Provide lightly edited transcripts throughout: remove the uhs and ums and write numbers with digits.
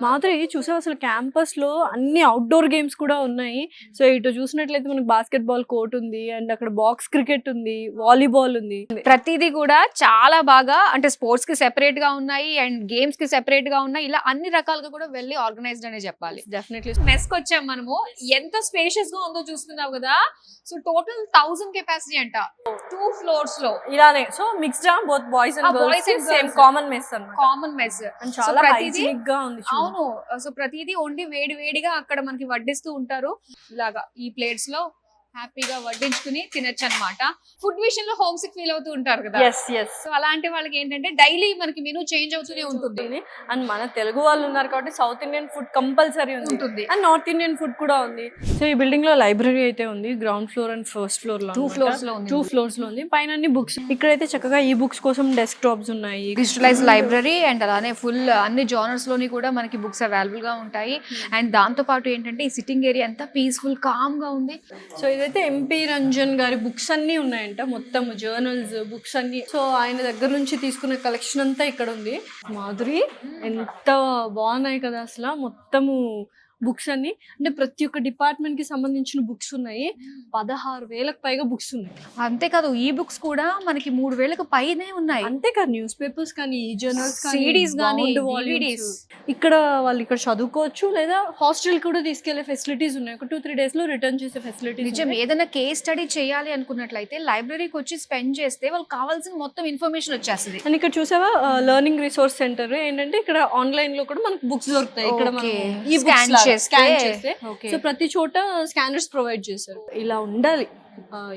మాధురి చూసావా అసలు క్యాంపస్ లో అన్ని అవుట్డోర్ గేమ్స్ కూడా ఉన్నాయి. సో ఇటు చూసినట్లయితే మనకు బాస్కెట్ బాల్ కోర్ట్ ఉంది, అండ్ అక్కడ బాక్స్ క్రికెట్ ఉంది, వాలీబాల్ ఉంది. ప్రతిదీ కూడా చాలా బాగా అంటే స్పోర్ట్స్ కి సెపరేట్ గా ఉన్నాయి అండ్ గేమ్స్ కి సెపరేట్ గా ఉన్నాయి. ఇలా అన్ని రకాలుగా కూడా వెళ్ళి ఆర్గనైజ్డ్ అనే చెప్పాలి. డెఫినెట్లీ మెస్ కి వచ్చాం మనము. ఎంత స్పేషియస్ గా ఉందో చూస్తున్నావు కదా. సో టోటల్ 1000 కెపాసిటీ అంట 2 ఫ్లోర్స్ లో. ఇలానే so mixed both boys and boys and girls same girls. Common mess అన్నమాట. Common mess. అండ్ చాలా హైజీనిక్ గా ఉంది. అవును. సో ప్రతిదీ వండి వేడి వేడిగా అక్కడ మనకి వడ్డిస్తూ ఉంటారు. ఇలాగా ఈ ప్లేట్స్ లో హ్యాపీగా వడ్డించుకుని తినొచ్చు అనమాట. ఫుడ్ విషయంలో హోమ్ సిక్ ఫీల్ అవుతూ ఉంటారు కదా. సో అలాంటి వాళ్ళకి ఏంటంటే డైలీ మనకి మెనూ చేంజ్ అవుతూనే ఉంటుంది. అండ్ మన తెలుగు వాళ్ళు ఉన్నారు కాబట్టి సౌత్ ఇండియన్ ఫుడ్ కంపల్సరీ ఉంటుంది, అండ్ నార్త్ ఇండియన్ ఫుడ్ కూడా ఉంది. సో ఈ బిల్డింగ్ లో లైబ్రరీ అయితే ఉంది, ground floor and first floor లో. 2 ఫ్లోర్స్ లో ఉంది. 2 ఫ్లోర్స్ లో ఉంది. పైన అన్ని బుక్స్. ఇక్కడైతే చక్కగా ఈ బుక్స్ కోసం డెస్క్ టాప్స్ ఉన్నాయి, డిజిటలైజ్ లైబ్రరీ, అండ్ అలానే ఫుల్ అన్ని జానర్స్ లోని కూడా మనకి బుక్స్ అవైలబుల్ గా ఉంటాయి. అండ్ దాంతో పాటు ఏంటంటే ఈ సిట్టింగ్ ఏరియా అంతా పీస్ఫుల్ కామ్ గా ఉంది. సో ఇదైతే ఎంపీ రంజన్ గారి బుక్స్ అన్ని ఉన్నాయంట, మొత్తం జర్నల్స్ బుక్స్ అన్ని. సో ఆయన దగ్గర నుంచి తీసుకున్న కలెక్షన్ అంతా ఇక్కడ ఉంది. మాధురి ఎంత బాగున్నాయి కదా అసలు. మొత్తము బుక్స్ అన్ని అంటే ప్రతి ఒక్క డిపార్ట్మెంట్ కి సంబంధించిన బుక్స్ ఉన్నాయి. 16,000కు పైగా బుక్స్ ఉన్నాయి. అంతేకాదు ఈ బుక్స్ కూడా మనకి 3,000కు పైనే ఉన్నాయి. అంతేకాదు న్యూస్ పేపర్స్ కానీ, ఈ జర్నల్స్ కానీ, CDs కానీ, DVDs. ఇక్కడ వాళ్ళు ఇక్కడ చదువుకోవచ్చు, లేదా హాస్టల్ కూడా తీసుకెళ్లే ఫెసిలిటీస్ ఉన్నాయి. ఒక 2-3 days లో రిటర్న్ చేసే ఫెసిలిటీస్. నిజం. ఏదైనా కేస్ స్టడీ చేయాలి అనుకున్నట్లయితే లైబ్రరీకి వచ్చి స్పెండ్ చేస్తే వాళ్ళకి కావాల్సిన మొత్తం ఇన్ఫర్మేషన్ వచ్చేస్తుంది. అండ్ ఇక్కడ చూసావా లెర్నింగ్ రిసోర్స్ సెంటర్ ఏంటంటే ఇక్కడ ఆన్లైన్ లో కూడా మనకు బుక్స్ దొరుకుతాయి. ఇక్కడ మనం ఈ స్కాన్ చేస్తే సో ప్రతి చోట స్కానర్స్ ప్రొవైడ్ చేశారు. ఇలా ఉండాలి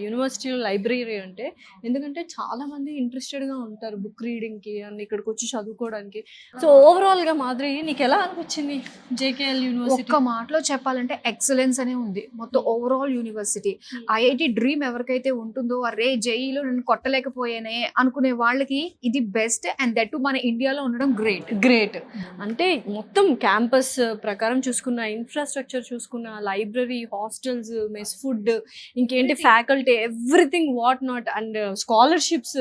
యూనివర్సిటీలో లైబ్రరీ అంటే. ఎందుకంటే చాలా మంది ఇంట్రెస్టెడ్ గా ఉంటారు బుక్ రీడింగ్ కి అండ్ ఇక్కడికి వచ్చి చదువుకోవడానికి. సో ఓవరాల్ గా మాధురి నీకు ఎలా అనిపించింది JKL యూనివర్సిటీ? ఒక్క మాటలో చెప్పాలంటే ఎక్సలెన్స్ అనే ఉంది మొత్తం ఓవరాల్ యూనివర్సిటీ. IIT డ్రీమ్ ఎవరికైతే ఉంటుందో అరే జేఈలో నేను కొట్టలేకపోయానే అనుకునే వాళ్ళకి ఇది బెస్ట్. అండ్ దట్ మన ఇండియాలో ఉండడం గ్రేట్. అంటే మొత్తం క్యాంపస్ ప్రకారం చూసుకున్న, ఇన్ఫ్రాస్ట్రక్చర్ చూసుకున్న, లైబ్రరీ, హాస్టల్స్, మెస్ ఫుడ్, ఇంకేంటి faculty, everything what not, and scholarships.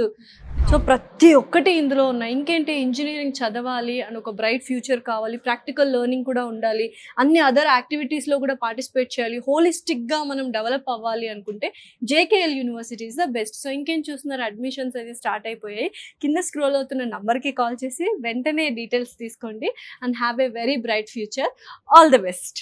So ప్రతి ఒక్కటి ఇందులో ఉన్నాయి. ఇంకేంటి ఇంజనీరింగ్ చదవాలి అని ఒక బ్రైట్ ఫ్యూచర్ కావాలి, ప్రాక్టికల్ లెర్నింగ్ కూడా ఉండాలి, అన్ని అదర్ యాక్టివిటీస్లో కూడా పార్టిసిపేట్ చేయాలి, హోలిస్టిక్గా మనం డెవలప్ అవ్వాలి అనుకుంటే JKL university is the best. So ఇంకేం చూస్తున్నారు, అడ్మిషన్స్ అయితే స్టార్ట్ అయిపోయాయి. కింద స్క్రోల్ అవుతున్న నంబర్కి కాల్ చేసి వెంటనే డీటెయిల్స్ తీసుకోండి and have a very bright future. All the best.